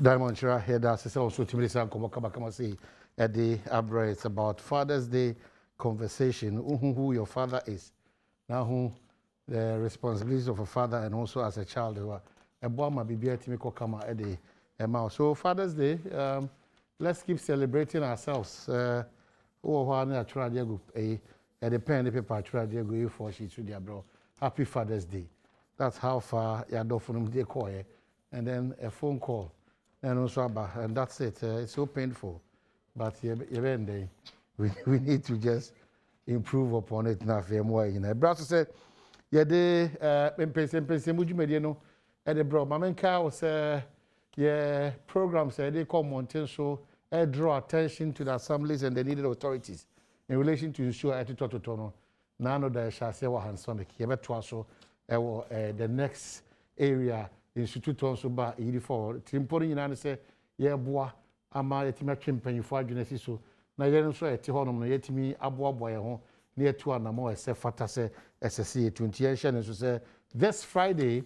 Diamond Shira here, that's also to me. Come say a day abra. It's about Father's Day conversation. Who your father is, now who the responsibilities of a father and also as a child. A boy might be able to make a day. So Father's Day, let's keep celebrating ourselves. I try to go a pen paper try to go for she to their bro. Happy Father's Day. That's how far you do from the call, and then a phone call. And also, and that's it. It's so painful, but we need to just improve upon it now. Brother said, "Yeah, the Mpensenpensenmu no, and the bro, Mama Cow said, yeah, programs they call Mountain so draw attention to the assemblies and the needed authorities in relation to ensure attitude to tono. None of the shall say what hands on the Kiebet the next area." Institute on so ba yiri for timpori nyina ne se ye boa ama yetime twempanyi fo adwene so na ye nso ete honom no yetimi aboa ye ho na yetu anamo ese fata se SSC 20 ye hye ne so se this Friday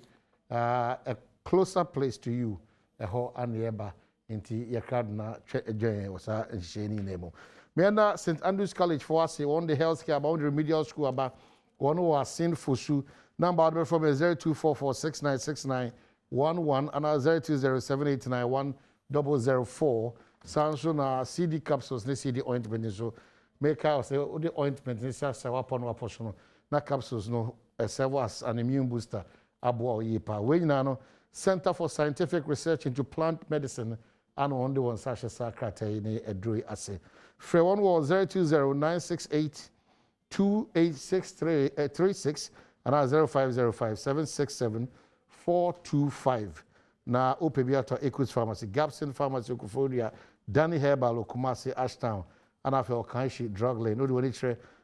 a closer place to you ho aneba nti ye crowd na join wasa nhye ni nemo me na St Andrews College for us on the healthcare about remedial school about one who are sin for su number from 0244696911 and 0207891004. Sanso na CD capsules ne CD ointment so make out say the ointment ne sa upon wapono na capsules no serve as an immune booster abo yipa we nyina no Center for Scientific Research into Plant Medicine and on the one sasha sakrata ne edroi ase free one was 020968286336 and 0505767425. Na Opebiato Equus Pharmacy, Gapson Pharmacy, Okufodia, Danny Herbal, Kumasi, Ashtown, and I feel Kanshi Drug Lane, no one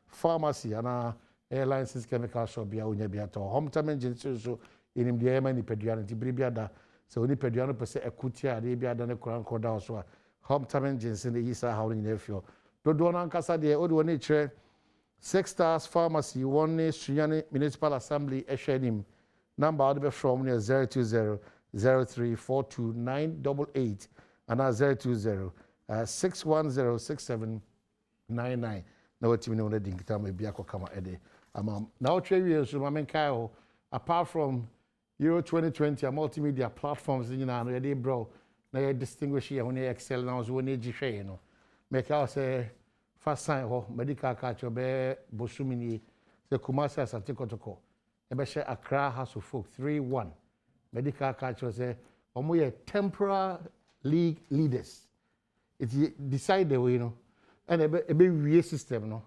pharmacy, and airlines chemical shop, Biato, Hometown engine, so in the Yemeni Pedian, Tibriada, so only Pediano per se a cutia, they be done a crown corda, so Hometown engines in the East howling nephew. Dodona Casa de Odo 6 Stars Pharmacy, one Sunyani Municipal Assembly, Eshenim, number out of from near 020-0342-988 and 020-610-6799. Now, what you know, the Dinkitam may be a Kama Ede. Now, Kyle, apart from Euro 2020, multimedia platforms, you know, they bro, they distinguish here when they excel now, when they you know, make out say. First sign ho medical catch be bosumini se Kumasi Asante Kotoko e be share Accra House of Folk 3-1 medical catch say omo ye temporary league leaders it decide the way you know and e be wie system no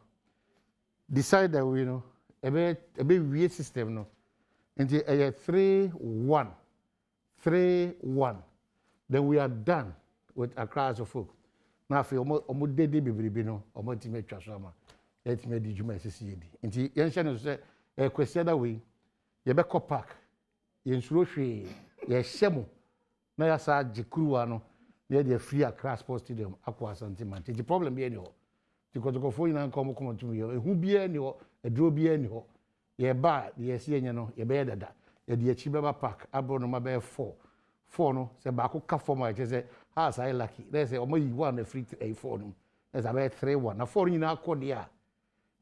decide the way you know e be wie system no nti e 3-1 then we are done with Accra House of Folk. Na fe omo dede bebrebe no omo time twa so ama etime di juma esisi edi nti yen hye no se kwesi da we ye be ko park yen suro hwe ye hyemo na ya sa jikuruwa no ye de free Accra Sports Stadium akwa Asante man the problem be any ho tikotoko fo ina nko mo tum ye ehu bi ani ho edro bi ani ho ye ba ye sie enye no ye be dada ye de achi beba park abro no ma be 4 no se ba ko ka form a je se as I lucky there's a omo one free a 4 no there's about 3-1 na 4 nyina akọ dia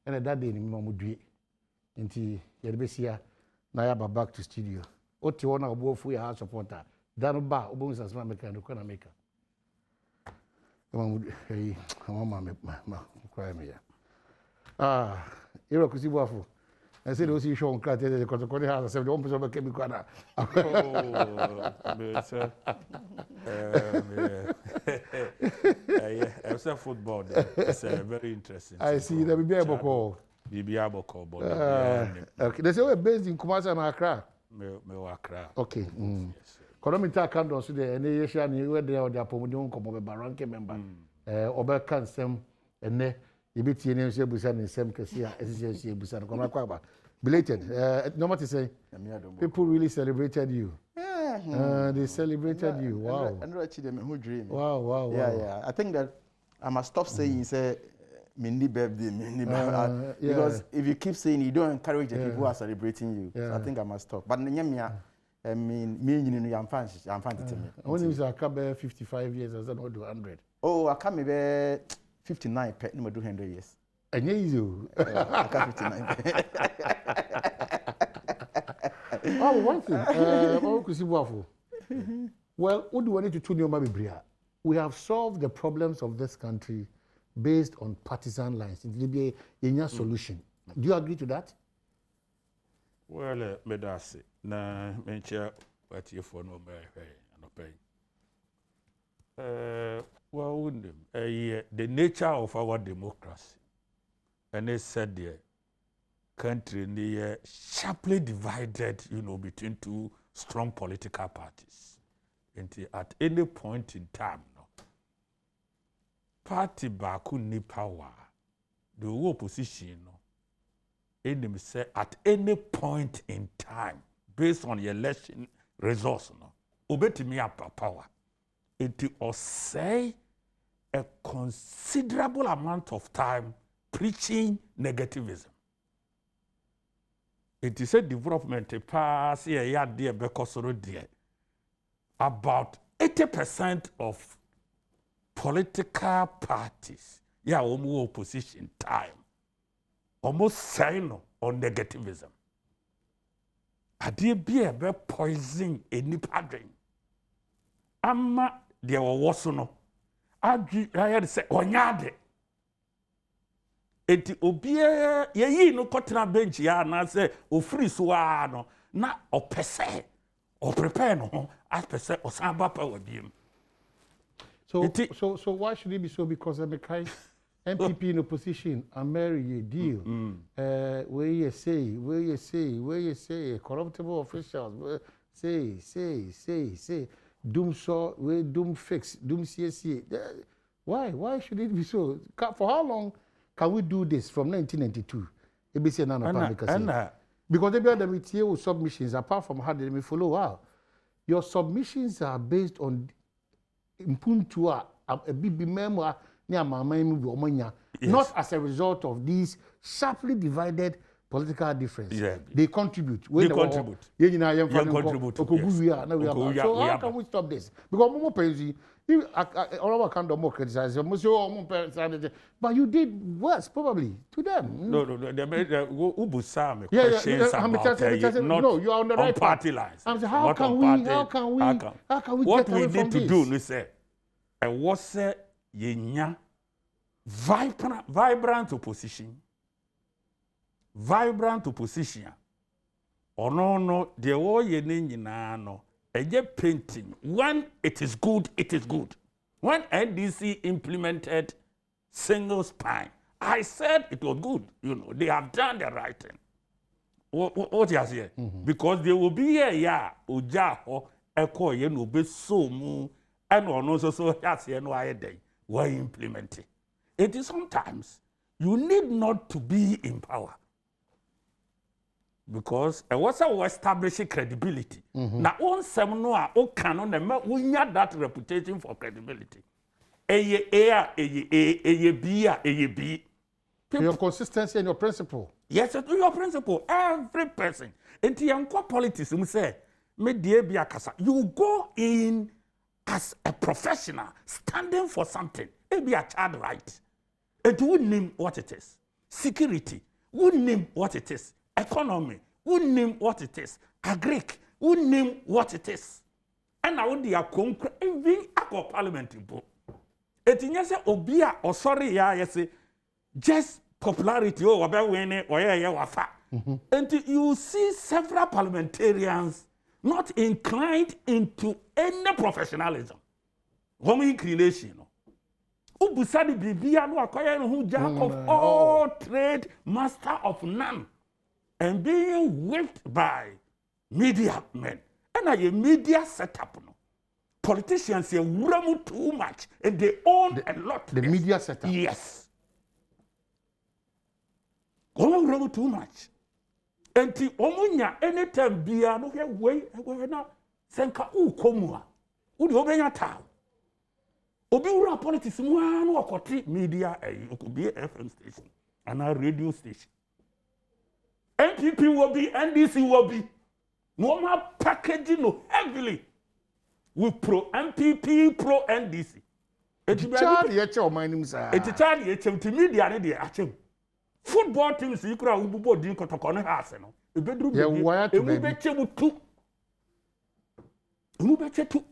and that day ni mo due nti ye be sia na ya back to studio oti wona obofu ya supporter dan ba obo nsasma make no kona make mama me cry me ya iro kusibu afu I said, "Osi show on crack. The Kotokoni has a 71% chemical." It's a football. It's very interesting. I see the Bibiaboko. Bibiaboko. Okay, they say we're based in Kumasi and Accra. Me Accra. Okay. Konomita Kando, so the Nation, you were there, or the Apomodion, come over Baranke member. Ober Kansem, and ne. You be TNM Busan in Sem Cassia, SCC Busan, Komakwaba. Belated. No matter say, people really celebrated you. They celebrated you. Wow. And actually, who dream. Wow. Yeah. I think that I must stop saying, say, Mindy birthday, because if you keep saying you don't encourage the people who are celebrating you, so I think I must stop. But I mean, me I'm fancy to me. When you say I come 55 years, I said not do 100. Oh, I come maybe 59 pet no do 100 years. And you. I come 59. Oh, one thing. Well, what do we need to tune your Bria? We have solved the problems of this country based on partisan lines. It will be a solution. Do you agree to that? Well, medasi na mencha what you for no pay. Well, the nature of our democracy, and they said the country near sharply divided, between two strong political parties. And at any point in time, party baku ni power, the opposition, enemy say at any point in time, based on the election results, obey me up power. It will say a considerable amount of time preaching negativism. It is a development pass here, dear, because dear. About 80% of political parties, opposition time, almost sign on negativism. Adi be a poison any pattern. Ama there was no. I had say onyade. Eti obie ye no kotena bench ya na say ofiri so no na opese or prepare no as per se osamba power biem. So why should it be so? Because I'm a kind MPP in opposition and marry a deal. Where you say, corruptible officials say, doom saw, we doom fix, doom CSC. Why should it be so? For how long can we do this from 1992? ABC and because they be the submissions, apart from how they follow. Wow, your submissions are based on impuntua a big memoir. Not as a result of these sharply divided political differences. Yeah. They contribute. They contribute. So how can we stop this? Because all of our kind of more criticize, but you did worse probably to them. No. They made questions no, you are on the right party lines. I'm saying, how can we what get away we from need to this? do, we say, and what's yenya vibrant opposition. No, the war ye no. Painting. When it is good, it is good. When NDC implemented single spine, I said it was good. They have done the right thing. What you say? Because there will be a ujaho echo no be so mu and also so that's no day. Were implementing. It is sometimes you need not to be in power. Because it was establishing credibility. Now, on some no, we need that reputation for credibility. Your consistency and your principle. Yes, your principle. Every person. And the young politics, we say, you go in as a professional, standing for something. It be a child right. It would name what it is. Security would name what it is. Economy would name what it is. Agric would name what it is. And I would be a concrete even a parliament. It is a obia or sorry, yes, just popularity or about winning or wafa. And you see several parliamentarians not inclined into any professionalism. Home inclination. Ubusadi bibia no akoya no hu jack of all trade, master of none, and being whipped by media men. And a media setup no. Politicians say wuramu too much and they own a lot. The media setup. Yes. Wuramu too much. And the omunya anytime bia no here way na senka ukomua. Udi obenya taw. Obi wura politics mu anu okoti media could be FM station and a radio station. NPP will be, NDC will be. No more packaging no heavily with pro MPP, pro NDC. It's Charlie, my name is Charlie, it's media and the action. Football teams, you could have bought the Cotocon house. A bedroom, yeah, wire to be two. Who bet you?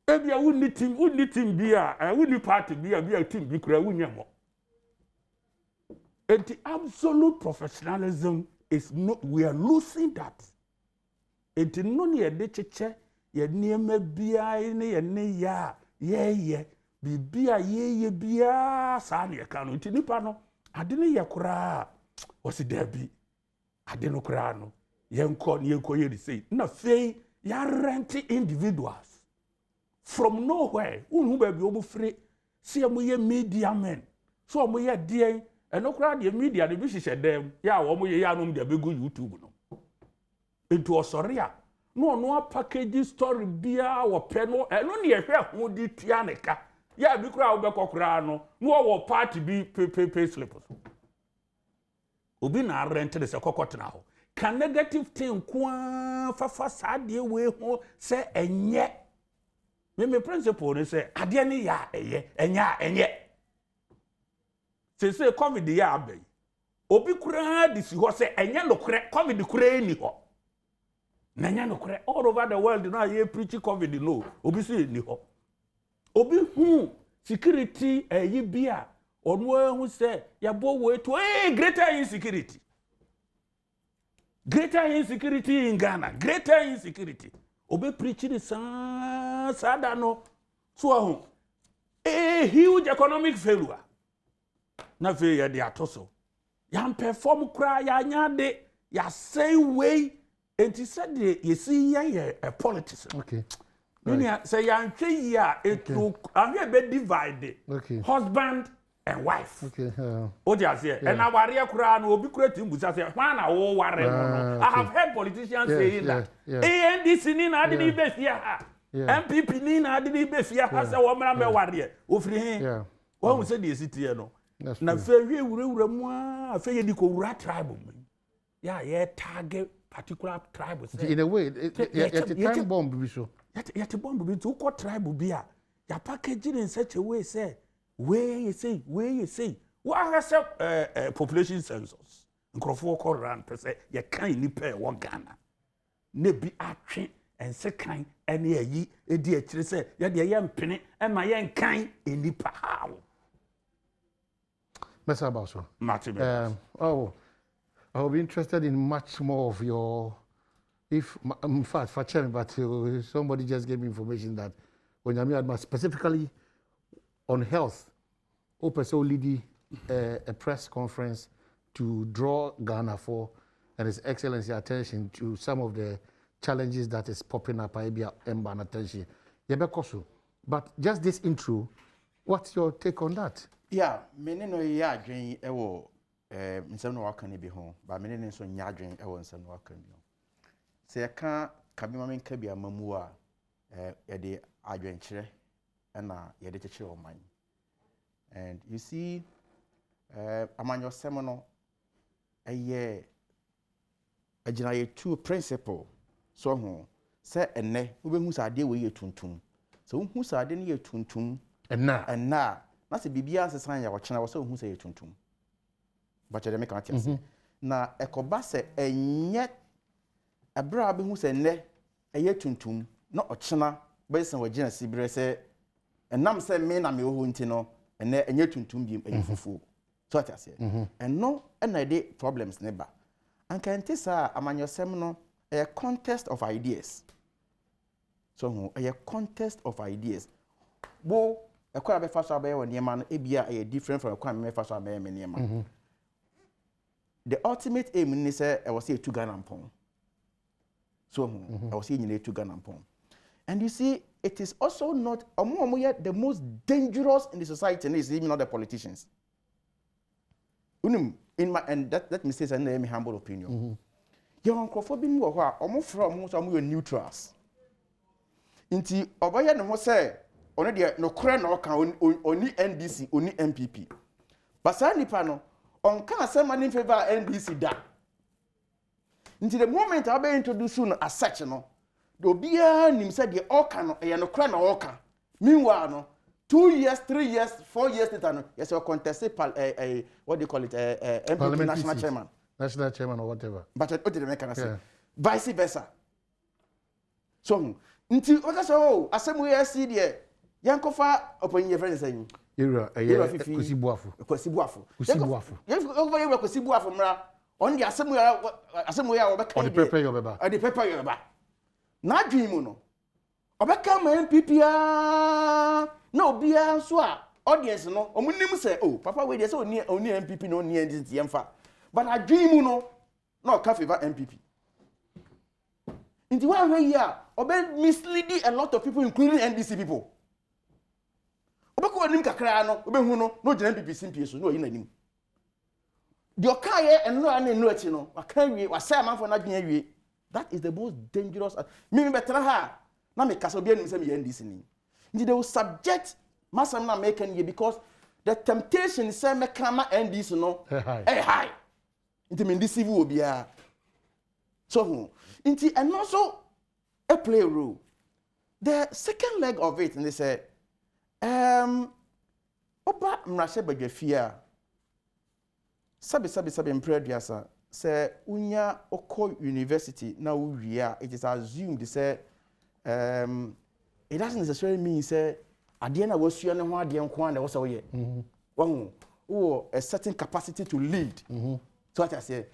Maybe I wouldn't team beer, I wouldn't party beer, be a team, be crowd. And the absolute professionalism is not, we are losing that. And the no near the church, ye near me beer in a near, ye, be beer, ye, beer, Sanya canoe, into Nipano. I didn't ya cry. Was it there be? I didn't cry no. Young call, you call you say, no, say, ya renty individuals from nowhere, who be able free, see a media men, so a more dear. And no crowd the media the bishi said them ya wo mo ye ya no de be go YouTube no into osoria no package story bia wo pe no no ne ye hwe ho di tua ne ka ya bi crowd be kokora no wo party bi pay slip obi na rent de se kokotena ho can negative thing kwa fa sade we ho se enye me principle ne se ade ne ya eye enye say COVID ya abey obi kura di si ho say enya nokure COVID kura ni ho na enya nokure all over the world now ye preach COVID no obi say ni ho obi hu security yi bia onwo hu say ya bo we to greater insecurity in Ghana greater insecurity obi preach the sada no so hu huge economic failure na fe ya de atoso ya perform kra ya nyade ya say way enti said ye see ya politics okay meaning say ya ntwe ya it ahwe be divide okay husband and wife okay o dia say and aware kra na obi kra timbu say hwan na wo ware no I have heard politicians saying that ANDC ni na ade ni be fia ha MPP ni na ade ni be fia ha say wo mra me ware ofiri he wo say the city no na fe wie wura mu a fe ye di ko wura tribe mu ya ye target particular tribe say in a way time bomb bi so yet bomb bi to ko tribe bi a ya package in such a way say where you say what has population census nkrofo ko ran per say ye kan ni per wo Ghana na bi atwe ense kan ene ayi edi akire say ye de ye mpene e ma ye nkan enipa hawo Mr. Abaso. I'll be interested in much more of your, if in fact, for chairman, but somebody just gave me information that when Yami specifically on health, OPSO leading a press conference to draw Ghana for and His Excellency attention to some of the challenges that is popping up. I be and attention. But just this intro, what's your take on that? Yeah, many no ya dwen ewo nsem no waka ne bi ho ba many ne so nya dwen ewo nsem no waka bi ho se ya ka kabima men ka bi amamu a ye de adwen kire na ye de kire oman and you see amanyo sem no eye agina ye two principle so ho se enne wo be hu sa ade we ye tuntum so hu sa ade ne ye tuntum enna na se bibia sesan ya wochena wo se hu se yetuntum ba chere me kan tiase na ekoba se enye abra be hu se ne eyetuntum na ochena be se wagina sibire se enam se me na me ho nti no ene enye tuntum bi eyefufu so tiase enno ena de problems ne ba anka ntisa amanyosem no a contest of ideas so a contest of ideas bo ekwa be faso abaye won niema no ebia e different from ekwa me faso abaye me niema the ultimate aim ni say e was say to Ghana mpon so I was saying you to Ghana mpon and you see it is also not the most dangerous in the society is even not the politicians in my and that mistakes and my humble opinion your uncle bi wo ho a omo from so omo neutrals nti obaye ne ho say ono de no kore na oka oni NDC oni MPP basa nipa no onka asema ni favor NDC da Until the moment I be introduced as such, no, the obia nim said the orca no, no crown orca. Meanwhile, no, 2 years, 3 years, 4 years later, no, yes, you contested what do you call it, MP national chairman. National chairman or whatever. But what did the mechanism say? Vice versa. So, until what I say, as some way I see there, Yankofa upon your friends saying, Era Kusibuafu. Kusibuafu, on the assembly, or the paper your baba. Or the paper your baba. Not dream, Obeka MPP no bia so a audience no omunim say oh papa we dey say oni MPP no oni NDC yemfa but I dream no ka favor MPP into one way here obe misleading a lot of people including NDC people obeka onim kakra no obe hu no gina MPP simpie so no yi nanim the okaye enlo an enlo achi no waka wie wasa amanfo na dwen awie that is the most dangerous me better ha na me kasa obi anim say me NDC ni they will subject masam na making you because the temptation say me kama NDC no high into me deceive obia so into and also a play role the second leg of it and they say oba mrashe badwafia sabi imprediasa say unya oko university na uwia it is assumed say it doesn't necessarily mean say adena was you and one and kwan was away. One a certain capacity to lead. So what I say,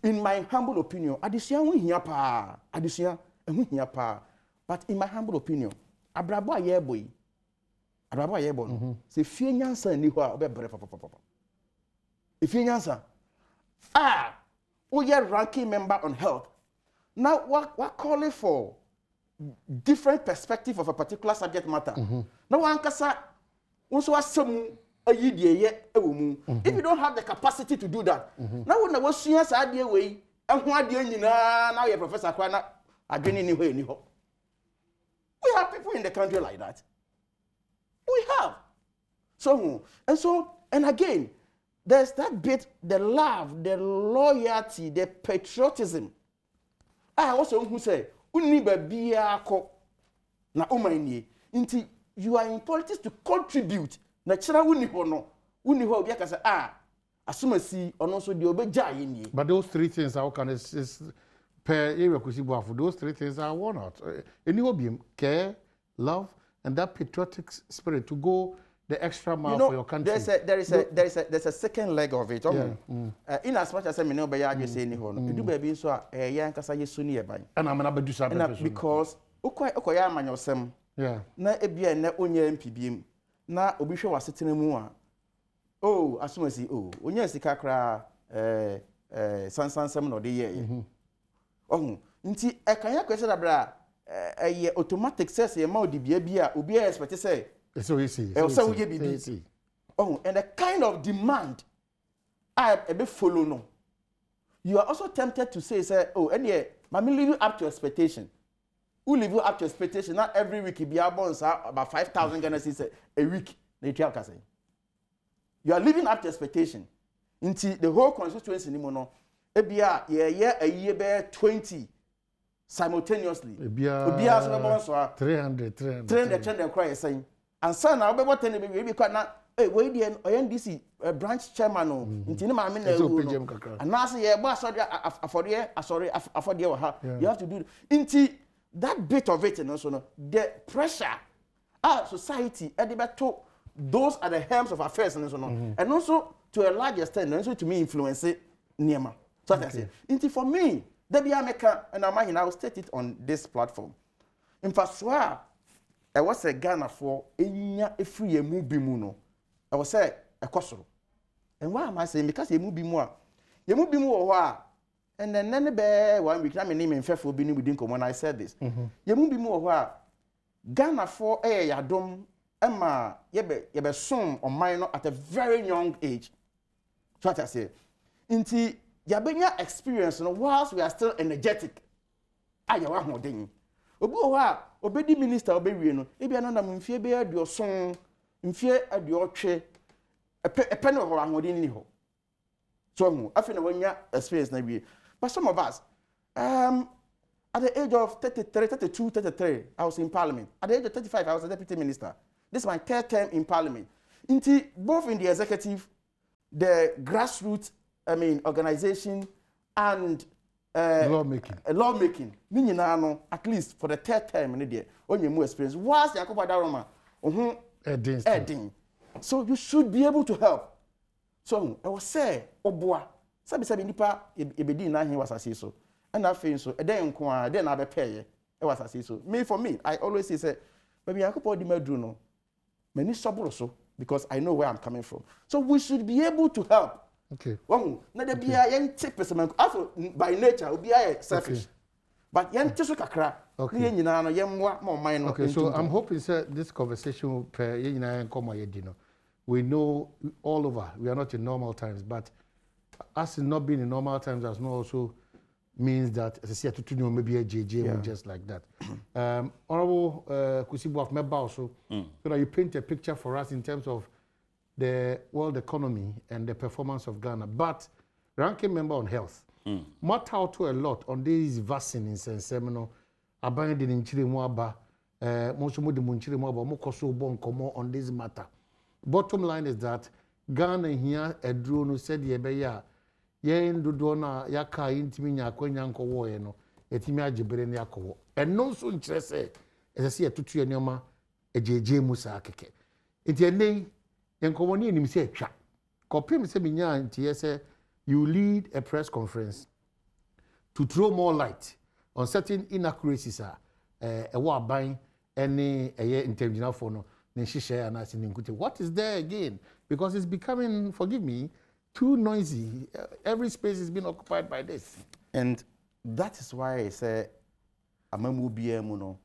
in my humble opinion, addition we here pa, addition and here pa. But in my humble opinion, abrabo ye boy. Say fear nyansa ni ho obe bref papa. If you answer, we are ranking member on health. Now what call it for? Different perspective of a particular subject matter. Now one kasa also asem ayidie ewumu. If you don't have the capacity to do that, now when we see as adie we ehun adie nyina now you professor kwa na adwene ni ho eni ho. We have people in the country like that. We have. So and again there's that bit, the love, the loyalty, the patriotism. I also who say uni babia ko na omanie nti you are in politics to contribute na chira uni ho no uni ho obi aka say asomasi ono so de obeja ye. But those three things how can is per area kusibuafu, those three things are one out any obium care, love and that patriotic spirit to go the extra mile for your country. There's a second leg of it. In as much as I know by you say any hono. You do baby so yan kasa yesuni e ban. And I'm na bedu sa because okoya amanyosem. Yeah. Na ebia na onye MPBM na obi hwe wasetene mu a. Oh, asumasi onye sika kra sansansem no de ye. Oh, nti ekanya kwese da bra automatic says ye ma odi bia bia obi expect say so easy. So easy. Oh, and the kind of demand I be follow no. You are also tempted to say, oh, and yeah, but me live up to expectation. Who live up to expectation? Not every week be about 5,000 Ghana cedis a week. You are living up to expectation. Until the whole constituency no, a year be 20 simultaneously. 300 cry saying. And son, I'll be what baby quite not. Hey, wait the NDC branch chairman no. Intini ma me na ewu. And now say boss sorry you have to do inti that bit of it and also no the pressure our society to those are the helms of affairs and so on. And also to a large extent also to me influence it niema. So I say inti for me there be America and I will state it on this platform. In fact, I was a Ghana for a free movie muno. I was say a kosoro. And why am I saying? Because you move more. You move more. And then none be 1 week. I'm name in Fefo Bini within when I said this. You move more. Ghana for a Adom Emma yebe son or minor at a very young age. So what I say. Inti yabenya experience whilst we are still energetic. Ayawa hodin. Obo obedi minister obewie no ebia no na mfie be adioson mfie adiotwe epe no ho ahode ni ho so hu afi na wanya experience na wie but some of us At the age of 33, 32, 33, I was in Parliament. At the age of 35, I was a deputy minister. This is my third term in Parliament. Both in the executive, the grassroots, organization, and lawmaking. At least for the third term, when you more experience, was Yakuba Daroma, so you should be able to help. So I was say, Obua, Sabi Nipa, Ebedi na he was a so. And I feel so, then I be pay. It was a so. For me, I always say, baby, I could put the medruno. Many so because I know where I'm coming from. So we should be able to help. Okay. Well, not the be a young person. By nature, will be a selfish. But young Tisukakra, okay, so I'm hoping this conversation we know all over we are not in normal times, but us not being in normal times does not also means that as I say to maybe a JJ just like that. Honorable Kusibu of Meba also, so that you paint a picture for us in terms of the world economy and the performance of Ghana. But ranking member on health, matter out to a lot on these vaccines and seminar. Abandon in Chile Moaba, Monsumu de Munchile Moaba, Mokoso Bon Como on this matter. Bottom line is that Ghana here a drone said Yebeya. Yen do dona yaka intimi nyako nyanko wo ye no etimi agebere ne yakowo eno so nkyerese esese atutu ye nyoma ejeje mu sa keke enti enei enkomo ne enim se atwa kopim se binya nti yese you lead a press conference to throw more light on certain inaccuracies ewo aban ene eye intelligence for no ne hihye anase ne nkute. What is there again? Because it's becoming, forgive me, too noisy. Every space is being occupied by this. And that is why I say, Amamu BM, no,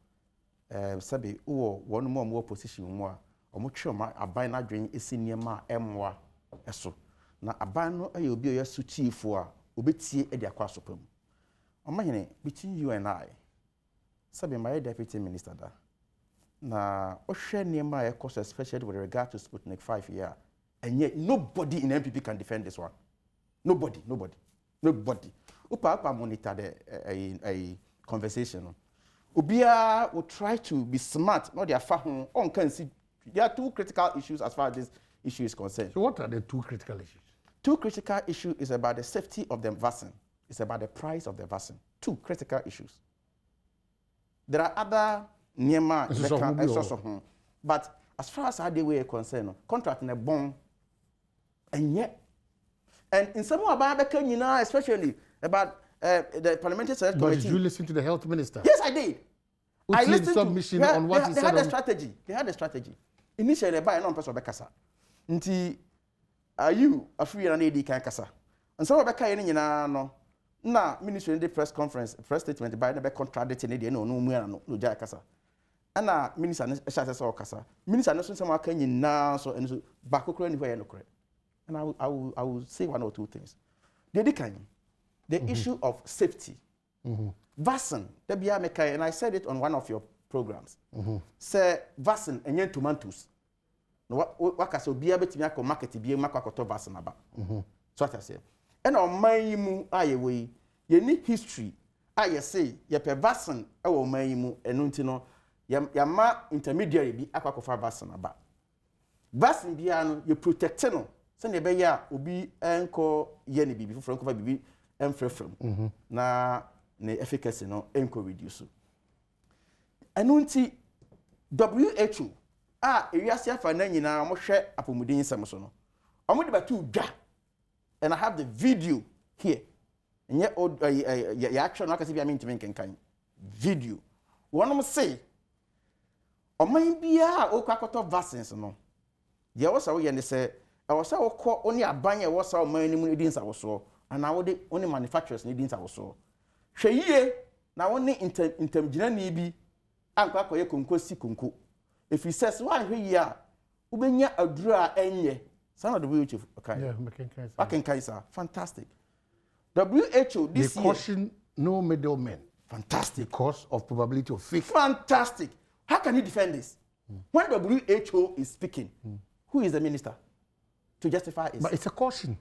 Sabi, one more position, more, or much more, a bina drain is senior ma, M1, so. Now, a bino, I will be a suchi for, Ubiti, Edia Quasopum. Omahine, between you and I, Sabi, my deputy minister, now, Osha near my course, especially with regard to Sputnik-V here. And yet nobody in MPP can defend this one. Nobody. Upa monitor a conversation. Ubia will try to be smart. Not their fahun. On can see there are two critical issues as far as this issue is concerned. So what are the two critical issues? Two critical issues is about the safety of the vaccine. It's about the price of the vaccine. Two critical issues. There are other but as far as how they were concerned, contract in a bond. And yet, and in some way, especially about the parliamentary select committee. But did you listen to the health minister? Yes, I did. I listened submission to on what he said. They had a strategy. They had a strategy. Initially, by a non-person Bekasa. Nti, are you a free and AD can kasa? And so Beka in no. Na ministry in the press conference, press statement by the contradicting the no jaya kasa. And minister shas or kasa. Minister no some can now so and so back anywhere no correct. And I will say one or two things. The issue of safety. Vaccine, and I said it on one of your programs. Say vaccine and yen tomatoes. No what so be able to market be a vaccine about. So what I say. And on my mu aye you need history. I say ye per vaccine our my mu and yama intermediary be aquacofa vaccine about. Vaccine biano you protect no. Send be ya obi enko ye ne bibi foforo enko bibi enfrefrem na ne efficacy no enko reduce anu nti WHO ewiase afa na nyina mo hwe apomudin nsem so no omo de batu dwa, and I have the video here nye ya action akase bia me ntime nkenkan video wonom say oman bia okwakoto vaccines no ye wo sawo ye ne say I was so only a banner was so many needings I was so, and now the only manufacturers needings I was so. She now only in term be and quack kunku. If he says, why here, Ubenya a draw any son of the wheelchair. Okay, Kaiser, fantastic. WHO this they caution no middlemen. Fantastic. Because of probability of fake. Fantastic. How can you defend this? When WHO is speaking, who is the minister? To justify it. But it's a caution.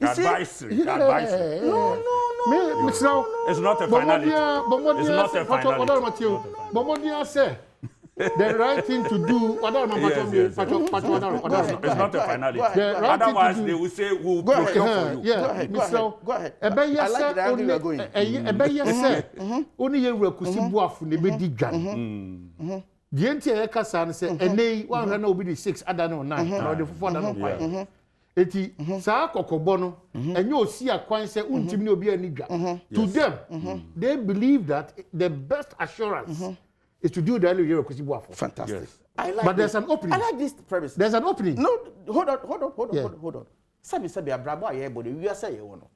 Advisory. No. It's not a finality. It's not a finality. The right thing to do. It's not a finality. Otherwise, they will say we'll procure for you. Yeah, go ahead. I like the angle you're going. Only you will kusibu afu nebedi dwan. The entire kasa say enei 106 adano 9 na the fufu adano 5. Eti saa kokobo no enye osi akwan say untimi ne obi ani dwa. To them, they believe that the best assurance is to do the only you kusibu afu. Fantastic. Yes. I like But there's an opening. I like this premise. There's an opening. No, hold on. Sabi abrabo aye body we say ye wono.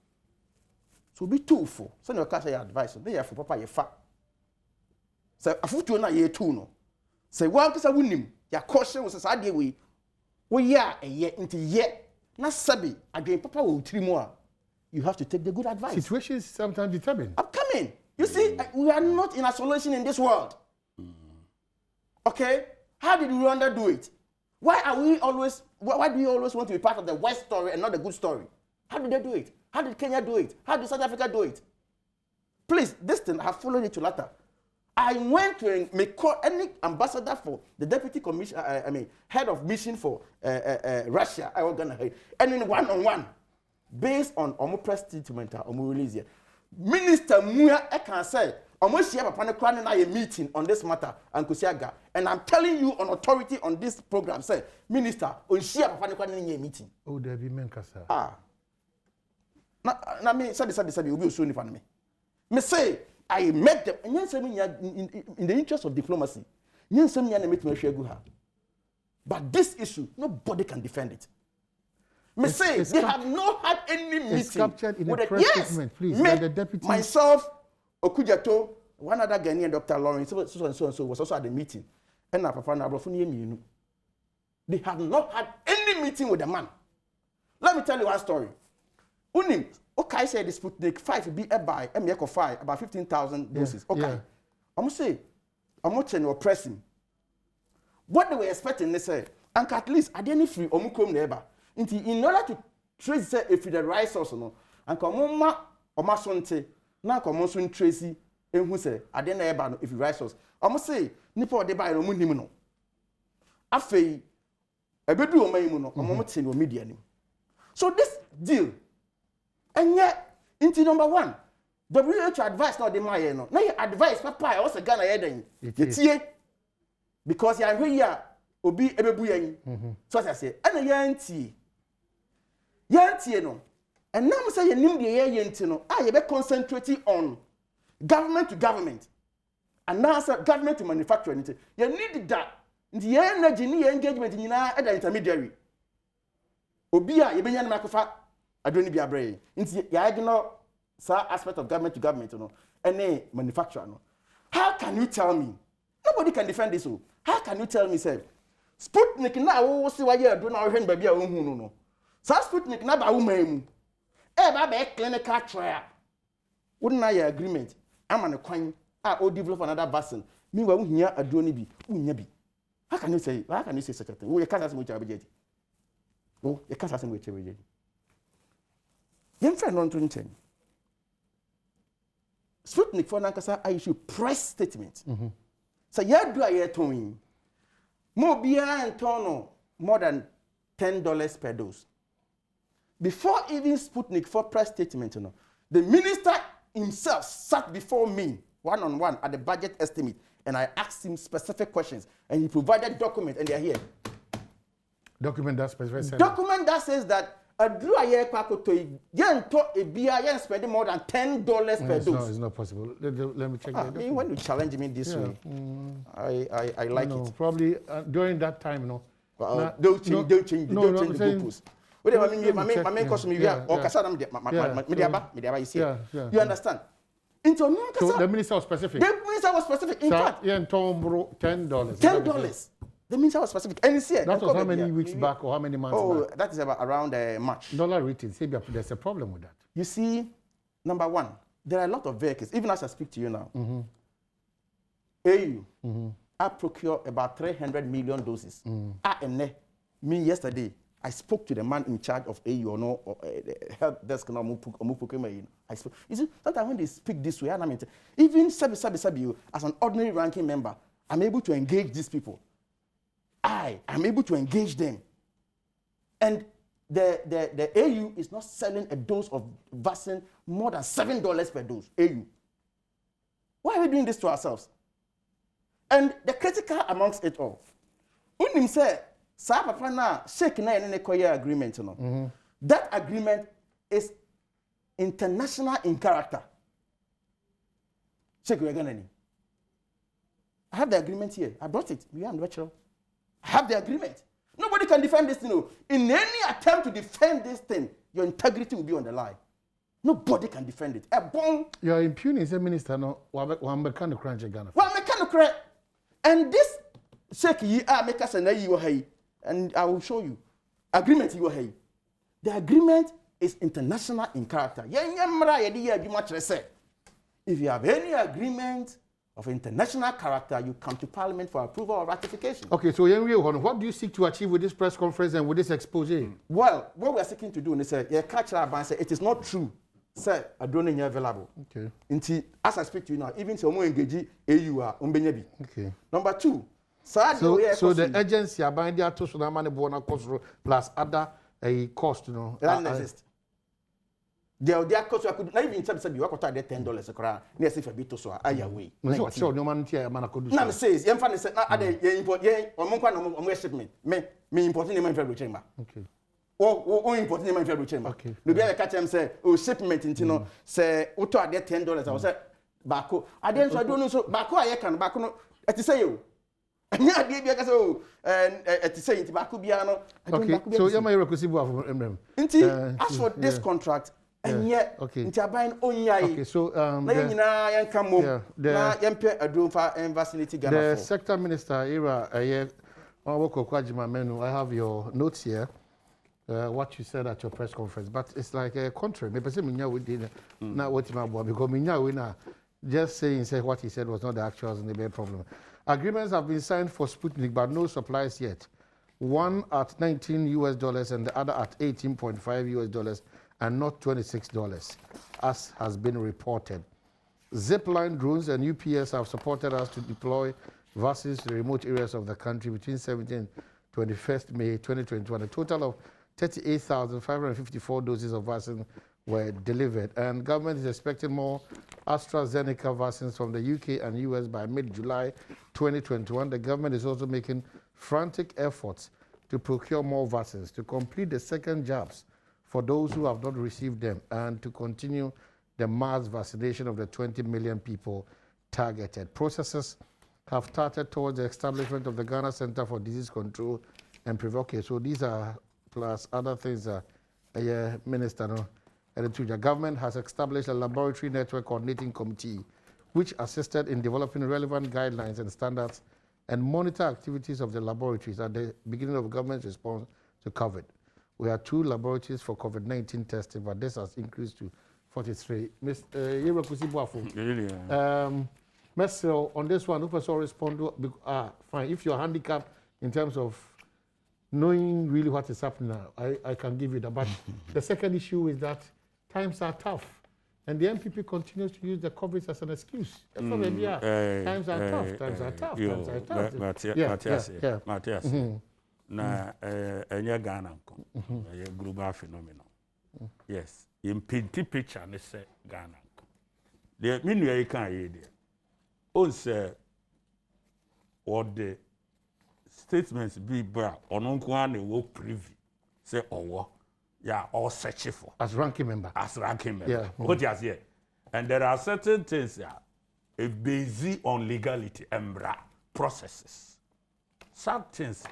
So be too for. So no ka say advice. They ya for papa ye fa. Say afutu na ye too no. Say one kasa wunim ya caution was say ade we ya eye nti ye na sabi adwen papa wo tiri a you have to take the good advice. Situations sometimes determine. I'm coming. You see, we are not in isolation in this world. Okay? How did Rwanda do it? Why do you always want to be part of the West story and not the good story? How did they do it? How did Kenya do it? How did South Africa do it? Please, this thing, I have followed it to latter. I went to any ambassador for the deputy commission, head of mission for Russia. I was gonna and in one-on-one, based on Omo press statement, Omo release here. Minister Muya, I can say, almost share a meeting on this matter and Kusiaga. And I'm telling you on authority on this program, say, Minister, on share a meeting. Oh, there be men kasa. Na me sabi obi osu ni fa me. Me say I met them and in the interest of diplomacy. But this issue, nobody can defend it. Me say they have not had any meeting. It's captured in a press statement, please. Me, the deputy. Myself, Okujato, one other Ghanaian, Dr. Lawrence, so and so was also at the meeting. And now, Papa Nabrofuni, they have not had any meeting with the man. Let me tell you one story. Unim, okay, said the Sputnik-V be by MYECO5, about 15,000 doses. Okay. Yeah. I'm going to say, I'm not saying pressing. What they were expecting, they say, and at least I didn't free Omukom neighbor. In order to trace if the right source or no, and come on, Omasonte, now come on, Tracy, and who say, I didn't know if the right source. I must say, Nipo de buy no munimino. I feel a good do Maymuno, a moment in media. So this deal, and yet, into number one, WHO advice not the my no. Now you advise Papa also Ghana Eden. It's here because you are here, Obi Ebebuyan. So as I say, and a Yanti no. And now I say, you need the Yantino. I be concentrating on government to government. And now say government to manufacturing. You need that. The energy engagement in the intermediary. Obia, you be yan makofa. I don't need be a brain. Into no aspect of government to government, you know, any manufacturer. No. How can you tell me? Nobody can defend this. How can you tell me, say, Sputnik now, see why you do not baby no. So Sputnik now by woman. Eba clinical trial. Wouldn't I agreement? I'm on a coin. I develop another vaccine. Meanwhile, we hear a drone be. How can you say such a thing? You can't ask me to oh, you can't ask me to young friend non to change. Sputnik for Nankasa, I issue press statement. So you do a year towing. More beer and tono more than $10 per dose. Before even Sputnik for press statement, you know, the minister himself sat before me one-on-one at the budget estimate, and I asked him specific questions, and he provided documents, and they are here. Document that specific. Document that says that a drew a year to a beer spending more than $10 per dose. No, it's not possible. Let me check that. When you challenge me this way, I like it. Probably during that time, no. Don't change the goalposts. My main question is, you understand? So the minister was specific. The minister was specific. In fact, $10. $10. The minister was specific. And it's here. That was how many weeks back or how many months back? Oh, that is about around March. Dollar rating. There's a problem with that. You see, number one, there are a lot of vehicles. Even as I speak to you now, AU, I procure about 300 million doses. Me yesterday, I spoke to the man in charge of AU or no help desk no procurement. I spoke. You see, sometimes when they speak this way, I mean, even sabi as an ordinary ranking member, I'm able to engage these people. I am able to engage them. And the AU is not selling a dose of vaccine more than $7 per dose. AU. Why are we doing this to ourselves? And the critical amongst it all, Unim said, Sa papa na shake na ene koya agreement no. That agreement is international in character. Shake we again. I have the agreement here. I brought it. We are on the I have the agreement. Nobody can defend this thing. No. In any attempt to defend this thing, your integrity will be on the line. Nobody can defend it. You are impugning as a minister. No, one mechanic crunch Ghana. One mechanic, and this shake ye are make us an AU. And I will show you. Agreement you have. The agreement is international in character. If you have any agreement of international character, you come to Parliament for approval or ratification. Okay, so what do you seek to achieve with this press conference and with this expose? Well, what we are seeking to do is say, it is not true. Sir, I don't know available. Okay. As I speak to you now, even if you engage AU, okay. Number 2. So the agency are buying their toast on money bonus cost plus other cost, you know. That doesn't exist. Their cost I could not even say you work out $10 a crown. Near if a bit to so I away. So no man here man could do. Now says you find say na dey import on shipment. Me importing in my federal chamber. Okay. O importing in my federal chamber. Okay. No be catch them say o shipment into no say auto at $10 I was say bako. I don't know so bako I can bako no et say you. Okay, so you may receive as for this contract, and yet, okay, so the sector minister era, I have your notes here. What you said at your press conference, but it's like a contrary. Maybe we did not what because just saying what he said was not the actual and the main problem. Agreements have been signed for Sputnik, but no supplies yet. One at $19 and the other at $18.5 and not $26, as has been reported. Zipline drones and UPS have supported us to deploy vaccines to remote areas of the country between 17th and 21st May 2021. A total of 38,554 doses of vaccine were delivered, and government is expecting more AstraZeneca vaccines from the UK and US by mid-July 2021. The government is also making frantic efforts to procure more vaccines, to complete the second jabs for those who have not received them, and to continue the mass vaccination of the 20 million people targeted. Processes have started towards the establishment of the Ghana Center for Disease Control and Prevention. Okay, so these are plus other things. Minister, no? The government has established a laboratory network coordinating committee which assisted in developing relevant guidelines and standards and monitor activities of the laboratories at the beginning of government's response to COVID. We have 2 laboratories for COVID-19 testing, but this has increased to 43. Mr. Yerokusi Buafo, on this one, who person respond to, fine, if you're handicapped in terms of knowing really what is happening now, I can give you that. But the second issue is that times are tough, and the MPP continues to use the COVID as an excuse. Times are tough. Times are tough. Matthias, na enye Ghana nko, global phenomenon. Yes, in painting picture ne say Ghana nko. The menu you can hear there. On say what the statements be bra ononko ane wo privy say owo. Yeah, all searching for. As ranking member. Yeah. What you say? And there are certain things based on legality and processes. Some things,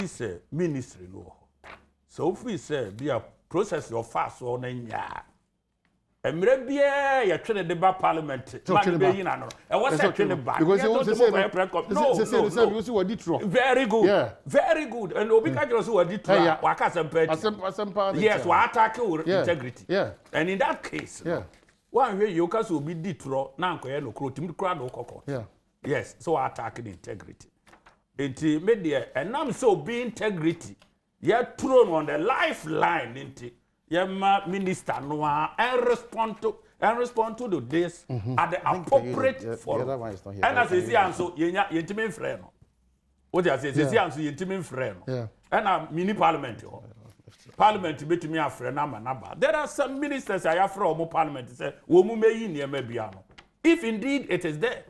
say ministry no. So if we say be a process of fast or nenya. Emre bia ya twene de ba parliament man be yin ano e was twene ba because you want to say very good. Yeah. Very good. And obi ka jero so wadi tro waka sempa yes wa attack integrity. Yeah. And in that case one way you ka so obi ditro na ankoye no kro tim kra do kokko. Yeah. Yes, so attack the integrity. Enti media enam so be integrity You're thrown on the lifeline into your minister no and respond to this at the appropriate forum. And as I say, and so you're intimate friend. What I say, so you're intimate friend. And a mini parliament. Parliament bet me a friend number. There are some ministers I have from parliament say, "Womu may near mebiano." If indeed it is there,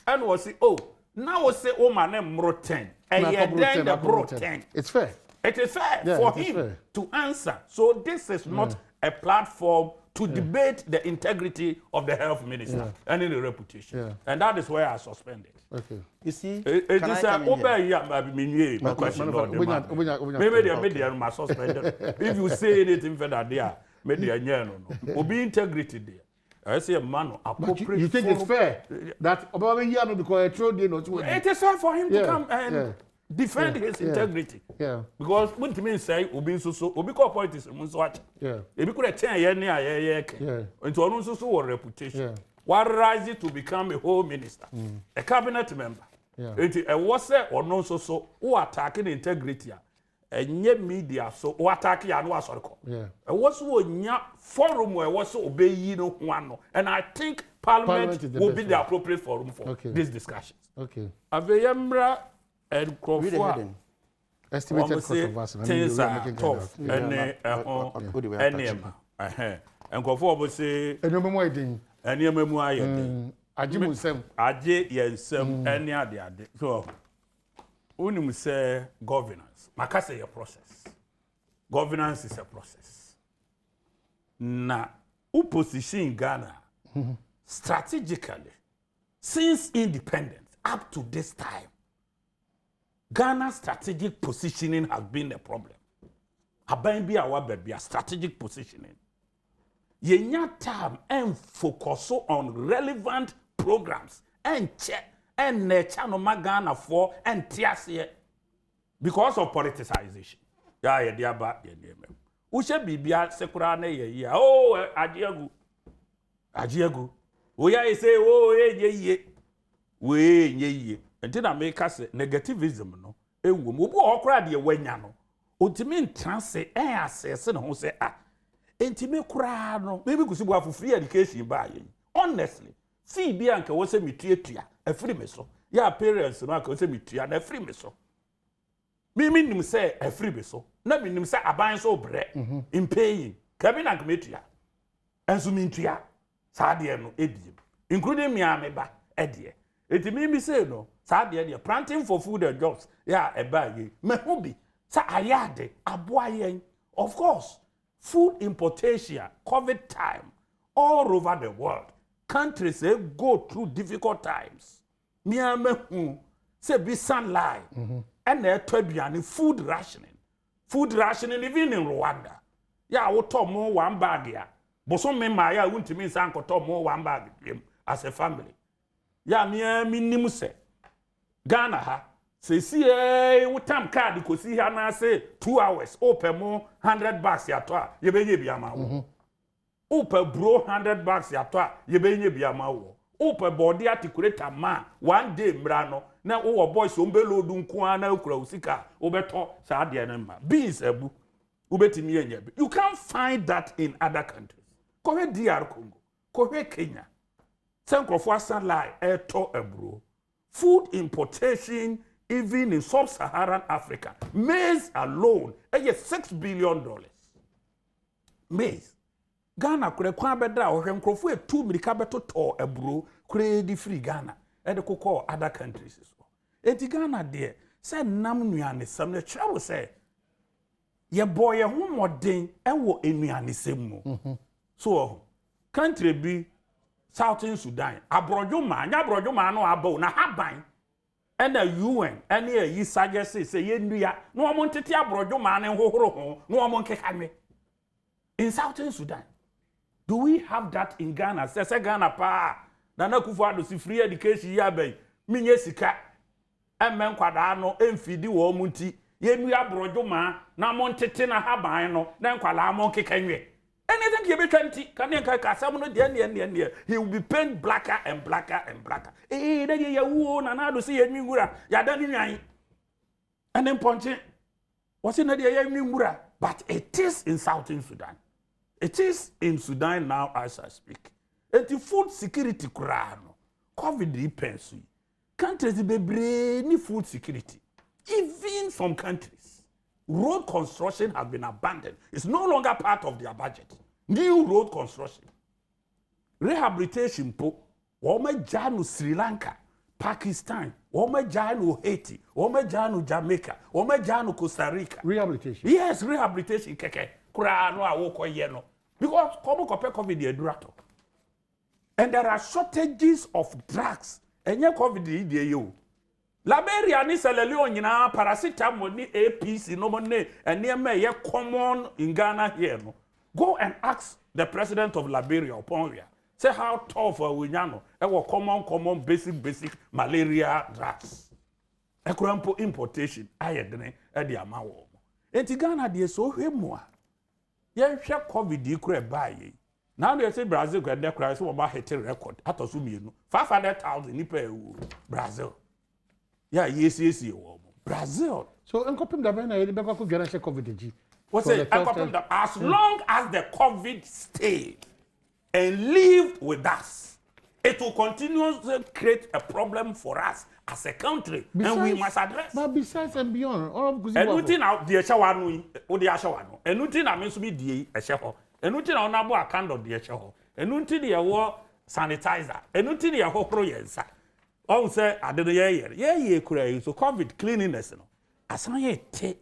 and was say, "Oh, now we say, oh my name brought 10, and then the brought 10." It's fair. It is fair for him to answer. So this is not a platform to debate the integrity of the health minister and in the reputation. And that is where I suspended. Okay. You see, it is a my question. Maybe my suspended. If you say anything for that, there, maybe no. Be integrity there. I say a man appropriate. You think it's fair that Obama because I told you not to? It is fair for him to come and defend his integrity. Because when to me say obi so obi ko politics mun so acha. Ebi could attend ye near ye into onu so reputation. What rise to become a whole minister, a cabinet member. It was say or no so who attacking integrity and ye media so who attack ya no asorko. It was nya forum where was so obey you no one. And I think Parliament will be the appropriate forum for these discussions. Okay. Aveyambra and Crawford. Estimated cost of us. Things are tough. And Crawford will say, and your memoir, Aje yensem any other. So, when say governance, Makasa is a process. Governance is a process. Now, who position Ghana strategically since independence up to this time? Ghana's strategic positioning has been a problem. Abain our baby, strategic positioning. Yenya time and focus on relevant programs and check and nature no Ghana for and tiase because of politicization. Yeah, dear ba name. Ushe bibia sekura na ye oh ajiagu. Oya say oh ye we until I make us negativism no ewu mo bo okra de wanya no ontimi ntrance assess no ho say entimi kura no maybe kusibu afu free education ba yen honestly see bia nka wo say mituatua afiri me so ya parents no aka wo say mitua na afiri me so mimi nim say afiri me so na mi nim say aban so bre in paying kabi na kmetua enso mintua sa de no ediem including me ameba edie etimi mi say no sa de planting for food and jobs ya eba ye me ho bi sa ayade aboa yen of course food importation COVID time all over the world countries go through difficult times me hu say be sunlight and aduane food rationing even in Rwanda ya wo to mo one bag ya boso me ma ya wuntimi san ko to mo one bag as a family ya me nim say Ghana ha say see wutam card ko si ha na say 2 hours open mo $100 ya to ye be ye bia ma wo open bro $100 ya to ye be ye bia ma wo open body articulator ma one day mra no na wo boys o mbe lodu nko ana okura usika obeto sa de na ma beans abu ubetimi yenye you can't find that in other countries ko he DR Congo ko he Kenya sankrofo asanlai eto abro food importation even in sub-Saharan Africa maize alone $6 billion maize Ghana kure kwa bedra o hwenkrofo 2 milika beto to abro kure di free Ghana e de kokọ other countries so enti Ghana de say nam nuane sam na travel say ye boy ho modern e wo enuane sem mu so country bi Southern Sudan abrojo ma no abo na haban and the UN and ye suggest say ye nua no omo ntete abrojo ma ne hohoro ho no omo nkekame in Southern Sudan. Do we have that in Ghana? Say Ghana pa Nana Akufo-Addo si free education ya ben minye sika emmen kwada no emfidi wo munti ye nua abrojo ma na mo ntete na haban no na nkwala mo nkekanwe. Anything you be 20, can you casam no the he will be painted blacker and blacker and blacker. Eh, then you won and I do see a new gura, ya done in and then punching. What's in the but it is in Southern Sudan. It is in Sudan now as I speak. And the food security kurano, COVID depends. Countries be food security. Even some countries, road construction has been abandoned. It's no longer part of their budget. New road construction. Rehabilitation po, wome janu Sri Lanka, Pakistan, wome janu Haiti, wome janu Jamaica, wome janu Costa Rica. Rehabilitation? Yes, rehabilitation keke. Kura no awoko yeno. Because komo kope COVID edurato. And there are shortages of drugs. Enye COVID die yo. Liberia ni selelio nyina paracetamol ni APC no money and near me ye common in Ghana here no. Go and ask the president of Liberia upon here. Say how tough we know. Ewo common basic malaria drugs. Ekrampo importation ayedene e de ama wo. Enti Ghana de so hwemu a. Ye hwe COVID di kura baye. Now they say Brazil got their crisis about hitting record. Atosu mienu 500,000 nipa ewu Brazil. Yeah, yes. Brazil. So enkopim da bena yedi beka ko gwana che COVID ji. What say enkopim da as long as the COVID stayed and lived with us, it will continue to create a problem for us as a country, besides, and we must address. But besides and beyond, all of anything out the shawanu, or the ashawanu, anything I mean to be the shaho, anything on abo account of the shaho, anything the war sanitizer, anything the whole project. Oh, say I did yeah, kura so COVID cleanliness no. Asanye te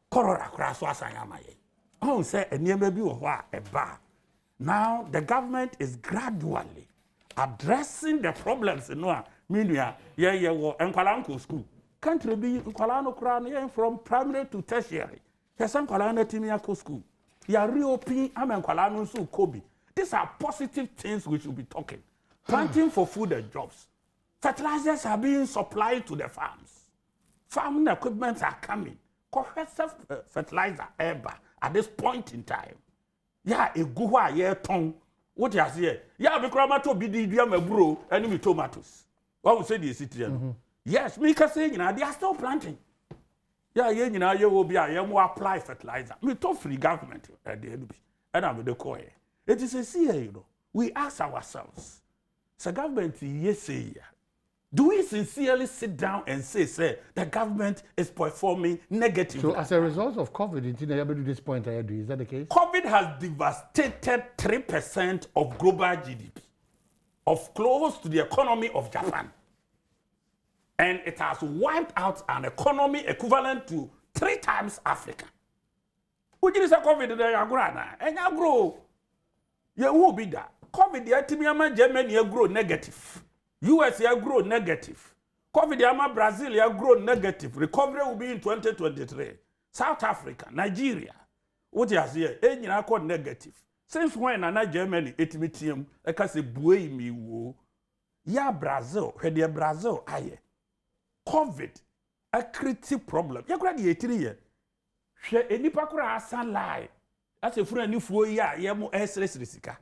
korora kura so asanya maye. Oh, say eniyema bi wo ho a eba. Now the government is gradually addressing the problems no a menua yeah wo enkwala nko school. Country bi enkwala no kura no from primary to tertiary. Yes enkwala na timi akọ school. Ya reopen am enkwala no so kobi. These are positive things we should be talking. Planting for food and jobs. Fertilizers are being supplied to the farms. Farming equipment are coming. Cohesive fertilizer at this point in time. Yeah, a guwa ye ton. What you say? Yeah, we to be the bro and we tomatoes. What we say the citizen? Yes, me can say they are still planting. Yeah, you will be a more apply fertilizer. Me to free government at the end. And I'm the coy. It is a see, we ask ourselves. The government yes say. Do we sincerely sit down and say the government is performing negatively? So as a result of COVID, to this point, is that the case? COVID has devastated 3% of global GDP, of close to the economy of Japan. And it has wiped out an economy equivalent to 3 times Africa. Which is a COVID that you grow now. And you grow. You will be that. COVID, the Germany grow negative. US grow negative. COVID Brazil grow negative. Recovery will be in 2023. South Africa, Nigeria. What you say? Called negative. Since when Germany etimitim say buey mi wo. Ya Brazil, where Brazil aye. COVID a critical problem. Ya kura di 3 years. She enipa kura asan lie. As a friend if we ya mo risika.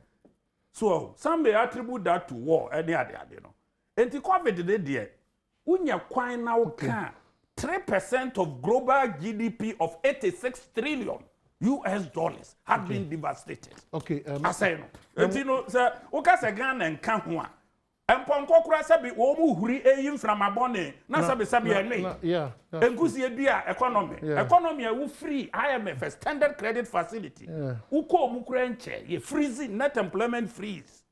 So some may attribute that to war any other no. And the COVID there, unya kwan now can 3% of global GDP of 86 trillion US dollars have been devastated. Okay, I say no. And you know, sir, okay, say Ghana and Kanhua. And Ponkokura sabi womu huri eyim from abone. Na sabi ene. Yeah. Engusi ebia economy. Economy wu free IMF extended credit facility. Uko mukura nche ye freezing net employment freeze.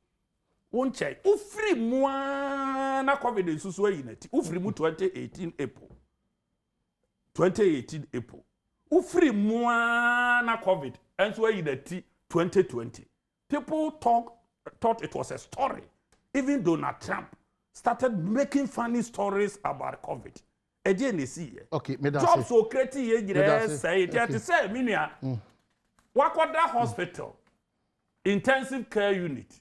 Unche ufri mwa na COVID susu yineti ufri mu 2018 April 2018 April ufri mwa na COVID and so yineti 2020 people thought it was a story. Even Donald Trump started making funny stories about COVID. Again, you see, okay, jobs so creative, say it. Say, Minia, Wakwada Hospital, intensive care unit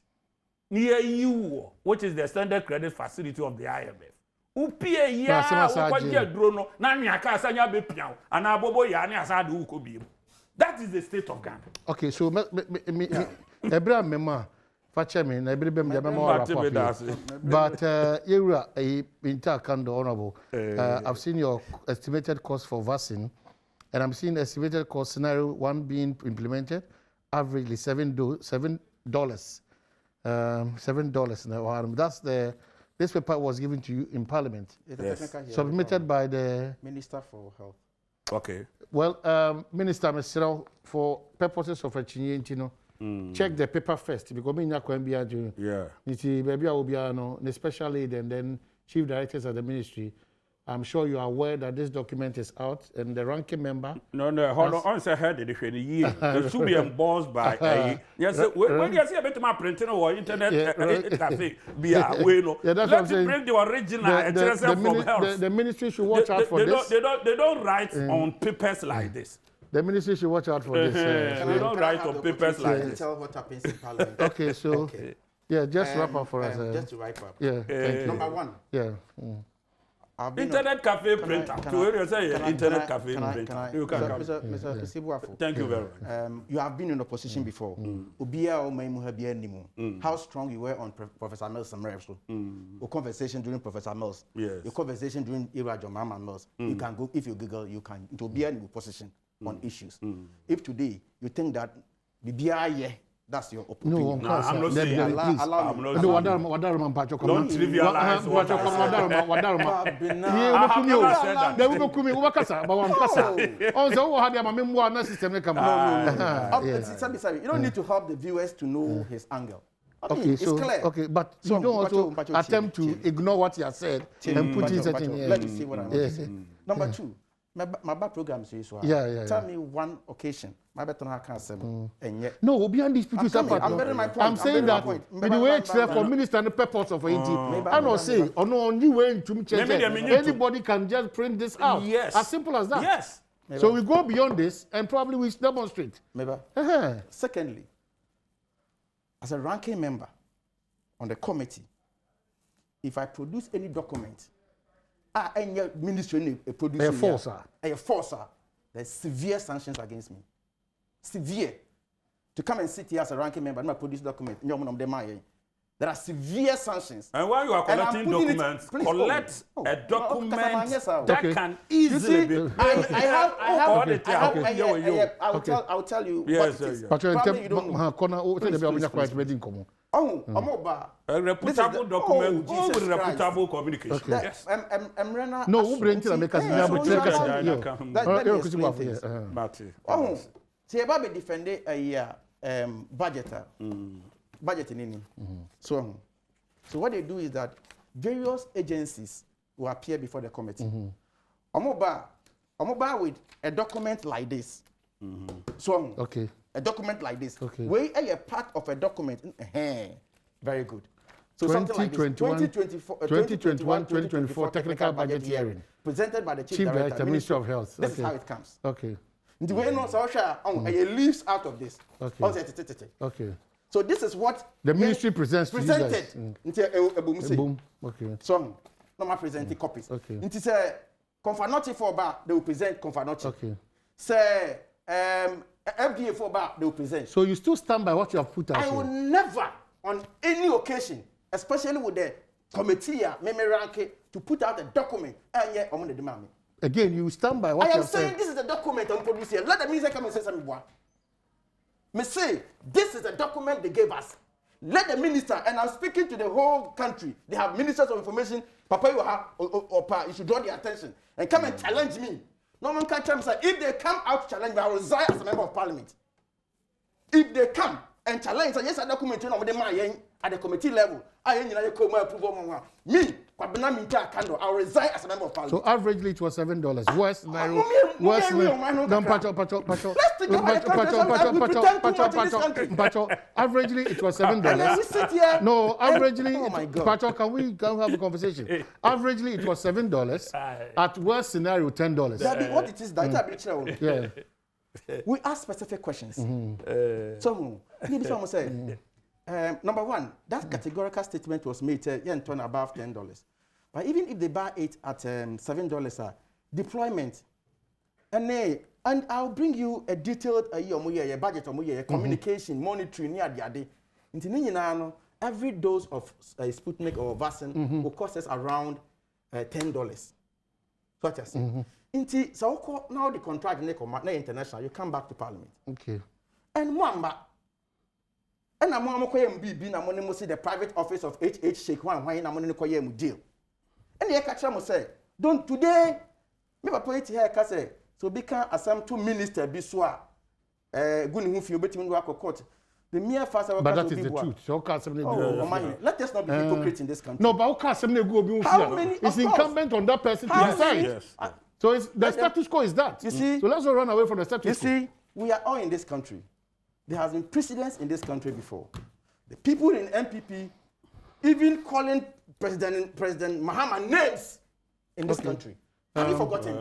near you, which is the standard credit facility of the IMF. Upie ya ukwaje drono na nyaka asanya be pian ana bobo ya ne asade ukobi. That is the state of Ghana. Okay, so Ebra mema fache me na ebere bem ya mema but Yura Inter Kando Honorable, I've seen your estimated cost for vaccine and I'm seeing estimated cost scenario 1 being implemented, averagely $7. $7 now. That's this paper was given to you in Parliament, submitted by the Minister for Health. Okay. Well, Minister Mesero, for purposes of a chinchino, check the paper first because me nyakwa yeah. Niti baby will be especially then chief directors of the ministry. I'm sure you are aware that this document is out and the ranking member. No, hold on. I heard it in a year. It should be embossed by a. Yes, when you see a bit of my printing or internet cafe, be away. Let's bring the original. The ministry should watch out for this. They don't write on papers like this. The ministry should watch out for this. They don't write on papers like this. Tell what happens in Parliament. Okay, so yeah, just wrap up for us. Just to wrap up. Yeah, number one. Yeah. Internet cafe printer. To where you say internet cafe printer. You can come. Mr. Sibuafo. Thank you very much. You have been in opposition before. How strong you were on Professor Mills and your conversation during Professor Mills. Yes. Your conversation during Irajo Mama Mills. You can go, if you Google, you can to be in opposition on issues. If today you think that the BIA, that's your opinion. No, I'm not saying allow me. No, Wadarma Pacho. Don't trivialize what I said. Wadarma. They will come in Wakasa, but one Kasa. Also, had your memoir system come. Sorry, you don't need to help the viewers to know his angle. Okay, so it's clear. Okay, but you don't also attempt to ignore what you have said and put it in here. Let me see what I'm saying. Number two. My bad program says so. Tell me one occasion. My better not can't say. And yet. No, beyond these people. I'm saying that the way it's there for minister and the purpose of it. I don't say or no only way to change. Anybody can just print this out. Yes. As simple as that. Yes. So we go beyond this and probably we demonstrate. Secondly, as a ranking member on the committee, if I produce any document. Any ministry producer. A forcer. There's severe sanctions against me. Severe. To come and sit here as a ranking member and not produce document. There are severe sanctions. And while you are collecting documents, collect a document that can easily be. I will tell you what it is. Probably you don't know. A reputable document with reputable communication. Yes. No, who bring to make us defend a budget in so what they do is that various agencies will appear before the committee. Omoba with a document like this. So okay. A document like this. Okay. Where a part of a document. Very good. So something like this. 2021-2024 technical budget hearing presented by the Chief Director, Ministry of Health. This is how it comes. Okay. The way no social leaves out of this. Okay. So this is what the ministry presents presented. Boom. Okay. So normal presenting copies. Okay. It is a Confanoti for bar, they will present Confanoti. Okay. Say FDA for bar, they will present. So you still stand by what you have put out? I will never, on any occasion, especially with the committee, to put out a document. Again, you stand by what you have said. I am saying this is a document I'm producing. Let the minister come and say something. Me say, this is a document they gave us. Let the minister, and I'm speaking to the whole country, they have ministers of information, Papa you have, or you should draw their attention, and come and challenge me. No one can challenge me. If they come out to challenge me, I will resign as a member of parliament. If they come and challenge, yes, I document at the committee level, I approve me. I will resign as a member of parliament. So averagely it was $7. Worst scenario. Averagely it was $7. No, averagely. Oh my God. Pacho, can we have a conversation? Averagely it was $7. At worst scenario, $10. What it is that yeah. We ask specific questions. So, number one, that categorical statement was made above $10. But even if they buy it at $7, deployment, and I'll bring you a detailed budget, communication, monitoring, every dose of Sputnik or vaccine will cost us around $10. So what I say. Inti so now the contract na international, you come back to parliament. Okay. And Mwamba. And I'm going to see the private office of H. Sheikh Wan, why I'm going to deal. And the catcher must say, don't today, me papa it here, say, so become as some 2 minister biswa, good who feel between work court. The mere fast. But that is the truth. So let us not be hypocrites in this country. No, but how many? It's incumbent on that person to decide. Yes. So the status quo is that. You see, so let's not run away from the status quo. You see, we are all in this country. There has been precedents in this country before. The people in MPP even calling President Mahama names in this country. Have you forgotten?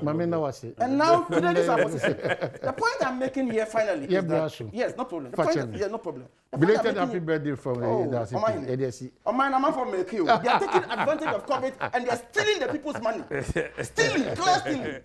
And now today this is what I say. The point I'm making here finally is that yes, no problem. No problem. Belated happy birthday from They are taking advantage of COVID and they are stealing the people's money. Stealing, clear stealing.